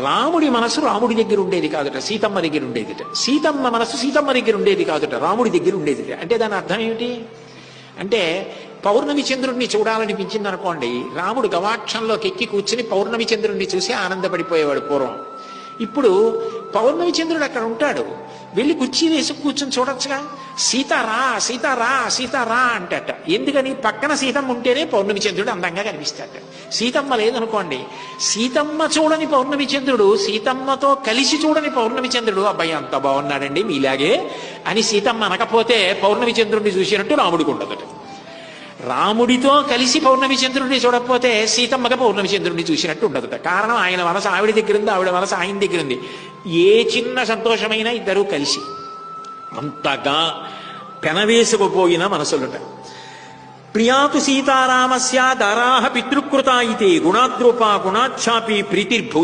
రాముడి మనసు రాముడి దగ్గర ఉండేది కాదుట, సీతమ్మ దగ్గర ఉండేదిట. సీతమ్మ మనసు సీతమ్మ దగ్గర ఉండేది కాదుట, రాముడి దగ్గర ఉండేదిట. అంటే దాని అర్థం ఏమిటి అంటే, పౌర్ణమి చంద్రుడిని చూడాలనిపించింది అనుకోండి, రాముడు గవాక్షంలోకి ఎక్కి కూర్చుని పౌర్ణమి చంద్రుడిని చూసి ఆనందపడిపోయేవాడు పూర్వం. ఇప్పుడు పౌర్ణమి చంద్రుడు అక్కడ ఉంటాడు, వెళ్ళి కుర్చీ వేసి కూర్చొని చూడొచ్చుగా. సీతారా సీతారా సీతారా అంటట. ఎందుకని? పక్కన సీతమ్మ ఉంటేనే పౌర్ణమి చంద్రుడు అందంగా కనిపిస్తాడు. సీతమ్మ లేదనుకోండి, సీతమ్మ చూడని పౌర్ణమి చంద్రుడు, సీతమ్మతో కలిసి చూడని పౌర్ణమి చంద్రుడు, అబ్బాయి అంత బాగున్నాడండి మీలాగే అని సీతమ్మ అనకపోతే పౌర్ణమి చంద్రుడిని చూసినట్టు రాముడికి ఉండదట. రాముడితో కలిసి పౌర్ణమి చంద్రుడిని చూడకపోతే సీతమ్మగా పౌర్ణమి చంద్రుడిని చూసినట్టు ఉండదట. కారణం ఆయన మనసు ఆవిడ దగ్గర ఉంది, ఆవిడ మనసు ఆయన దగ్గర ఉంది. ఏ చిన్న సంతోషమైనా ఇద్దరూ కలిసి అంతగా పెనవేసుకుపోయిన మనసులుట. ప్రియాతు సీతారామస్య దారాహ పితృకృతా ఇతే గుణాద్రూపా గుణాఛాపి ప్రీతిర్భూ